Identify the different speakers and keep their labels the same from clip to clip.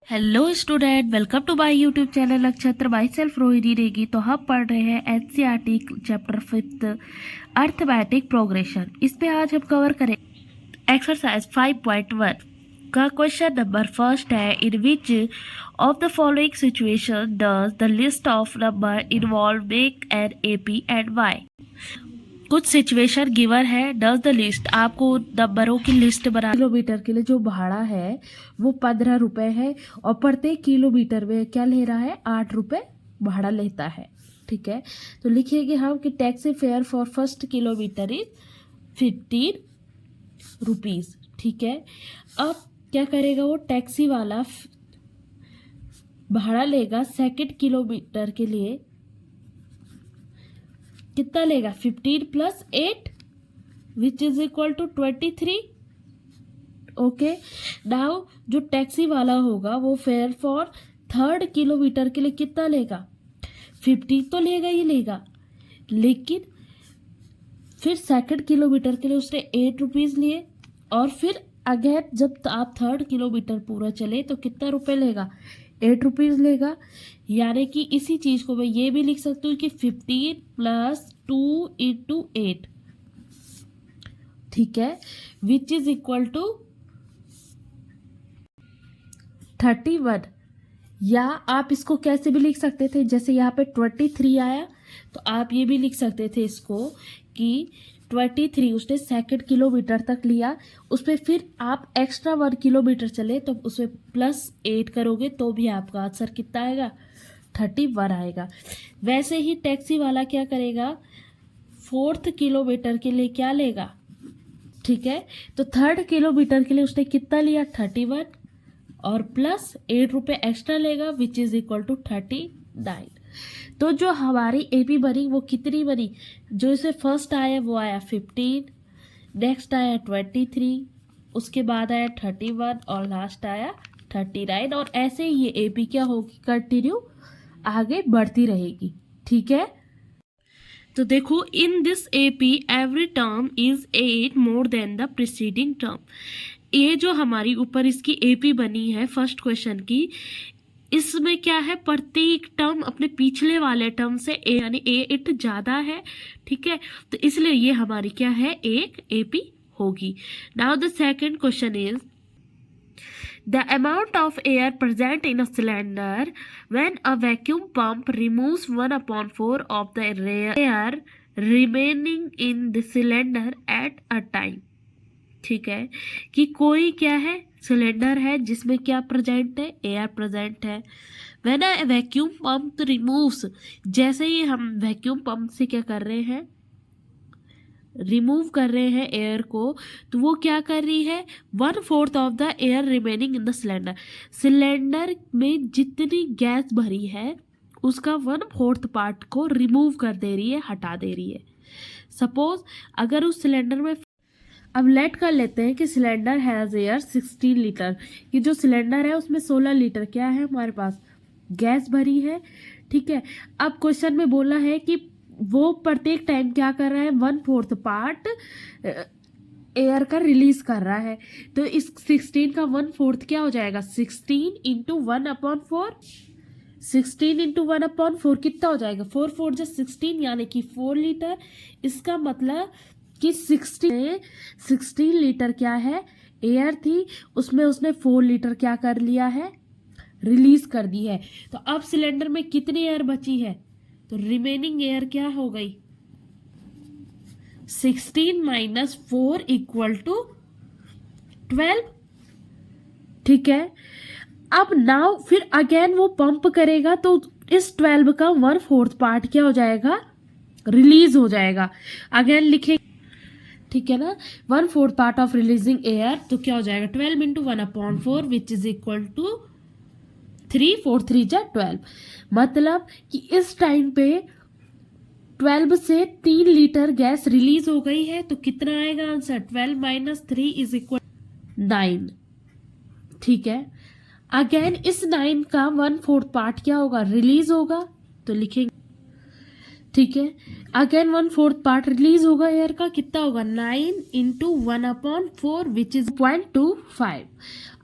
Speaker 1: Hello student, welcome to my YouTube channel Nakshatra by self Rohini Regi. तो हम पढ़ रहे हैं एनसीईआरटी चैप्टर 5 अर्थमेटिक प्रोग्रेशन। इस पे आज हम कवर करें एक्सरसाइज 5.1 का क्वेश्चन नंबर फर्स्ट है, in which of the following situation does the list of number involve make an AP and why. कुछ सिचुएशन गिवन है, डज द लिस्ट, आपको नंबरों की लिस्ट बना। किलोमीटर के लिए जो भाड़ा है वो 15 रुपये है और प्रत्येक किलोमीटर में क्या ले रहा है, 8 रुपये भाड़ा लेता है। ठीक है, तो लिखिएगा हम कि taxi fare for first kilometre is 15 rupees. ठीक है, अब क्या करेगा वो टैक्सी वाला, भाड़ा लेगा सेकंड किलोमीटर के लिए, कितना लेगा, 15 + 8 which is equal to 23। Okay, now जो टैक्सी वाला होगा वो फेयर फॉर थर्ड किलोमीटर के लिए कितना लेगा, 15 तो लेगा ही लेगा, लेकिन फिर सेकंड किलोमीटर के लिए उसने 8 रुपीज़ लिए और फिर अगेन जब आप थर्ड किलोमीटर पूरा चले तो कितना रुपए लेगा, 8 रुपीज़ लेगा। यानी कि इसी चीज़ को मैं ये भी लिख सकती हूँ कि 15 + 2 × 8, ठीक है, विच इज इक्वल टू 31। या आप इसको कैसे भी लिख सकते थे, जैसे यहाँ पे 23 आया तो आप ये भी लिख सकते थे इसको कि 23 उसने सेकंड किलोमीटर तक लिया, उस पर फिर आप एक्स्ट्रा 1 किलोमीटर चले तो उसमें +8 करोगे तो भी आपका आंसर कितना आएगा, 31 आएगा। वैसे ही टैक्सी वाला क्या करेगा, फोर्थ किलोमीटर के लिए क्या लेगा, ठीक है, तो थर्ड किलोमीटर के लिए उसने कितना लिया, 31 और +8 रुपये एक्स्ट्रा लेगा विच इज इक्वल टू 39। तो जो हमारी एपी बनी वो कितनी बनी, जो इसे फर्स्ट आया वो आया 15, नेक्स्ट आया 23, उसके बाद आया 31 और लास्ट आया 39। और ऐसे ही ये एपी क्या होगी, कंटिन्यू आगे बढ़ती रहेगी। ठीक है, तो देखो, in this AP every term is 8 more than the preceding term. ये जो हमारी ऊपर इसकी एपी बनी है फर्स्ट क्वेश्चन की, इसमें क्या है, प्रत्येक टर्म अपने पिछले वाले टर्म से यानी 8 ज़्यादा है। ठीक है, तो इसलिए ये हमारी क्या है, एक एपी होगी। Now the second question is the amount of air present in a cylinder when a vacuum pump removes 1/4 of the air remaining in the cylinder at a time। ठीक है, कि कोई क्या है, सिलेंडर है जिसमें क्या प्रेजेंट है, एयर प्रेजेंट है। When a vacuum pump removes, जैसे ही हम वैक्यूम पंप से क्या कर रहे हैं, रिमूव कर रहे हैं एयर को, तो वो क्या कर रही है, 1/4 of the air remaining in the cylinder. Cylinder में जितनी गैस भरी है उसका 1/4 पार्ट को रिमूव कर दे रही है, हटा दे रही है। सपोज अगर उस सिलेंडर में, अब लेट कर लेते हैं कि सिलेंडर हैज़ एयर 16 लीटर, कि जो सिलेंडर है उसमें 16 लीटर क्या है, हमारे पास गैस भरी है। ठीक है, अब क्वेश्चन में बोला है कि वो प्रत्येक टाइम क्या कर रहा है, 1/4 पार्ट एयर का रिलीज कर रहा है। तो इस 16 का 1/4 क्या हो जाएगा, 16 × 1/4, 16 × 1/4 कितना हो जाएगा, 4 4 = 16 यानी कि 4 लीटर। इसका मतलब कि 16 लीटर क्या है, एयर थी, उसमें उसने 4 लीटर क्या कर लिया है, रिलीज कर दी है। तो अब सिलेंडर में कितनी एयर बची है, तो रिमेनिंग एयर क्या हो गई, 16 - 4 = 12। ठीक है, अब नाउ फिर अगेन वो पंप करेगा तो इस 12 का 1/4 पार्ट क्या हो जाएगा, रिलीज हो जाएगा। अगेन लिखेंगे, ठीक है ना, 1/4 पार्ट ऑफ रिलीजिंग एयर, तो क्या हो जाएगा, 12 × 1/4 विच इज इक्वल टू 3 4 3 = 12। मतलब कि इस टाइम पे 12 से 3 लीटर गैस रिलीज हो गई है, तो कितना आएगा आंसर, 12 - 3 = 9। ठीक है, अगेन इस 9 का 1/4 पार्ट क्या होगा, रिलीज होगा, तो लिखेंगे, ठीक है। अगेन 1/4 पार्ट रिलीज होगा एयर का, कितना होगा 9 इंटू 1/4 विच इज 0.25।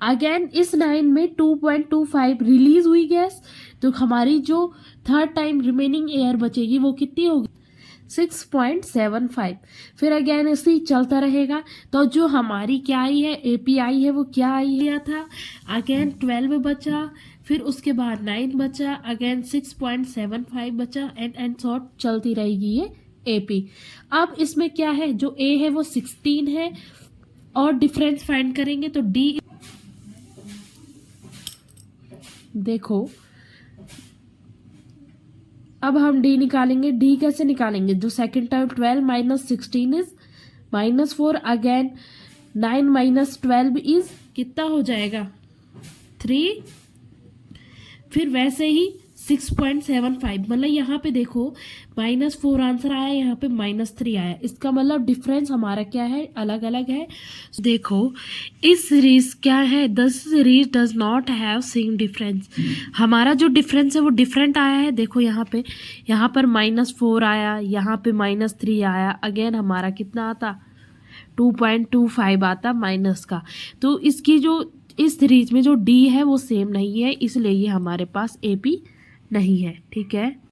Speaker 1: अगेन इस 9 में 2.25 रिलीज हुई गैस, तो हमारी जो थर्ड टाइम रिमेनिंग एयर बचेगी वो कितनी होगी 6.75। फिर अगेन ऐसे ही चलता रहेगा। तो जो हमारी क्या आई है एपीआई है वो क्या आई है था, अगेन 12 बचा, फिर उसके बाद 9 बचा, अगेन 6.75 बचा, एंड शॉर्ट चलती रहेगी ये एपी। अब इसमें क्या है, जो ए है वो 16 है और डिफरेंस फाइंड करेंगे तो डी, देखो अब हम डी निकालेंगे। डी कैसे निकालेंगे, जो second term 12 minus 16 is -4, again 9 minus 12 is कितना हो जाएगा 3, फिर वैसे ही 6.75, मतलब यहाँ पे देखो -4 आंसर आया, यहाँ पे -3 आया, इसका मतलब डिफरेंस हमारा क्या है अलग अलग है। देखो इस सीरीज क्या है, this series does not have same difference, हमारा जो डिफरेंस है वो डिफरेंट आया है। देखो यहाँ पर -4 आया, यहाँ पे -3 आया, अगेन हमारा कितना आता 2.25 आता माइनस का। तो इसकी जो इस सीरीज में जो डी है वो सेम नहीं है, इसलिए ये हमारे पास एपी नहीं है। ठीक है।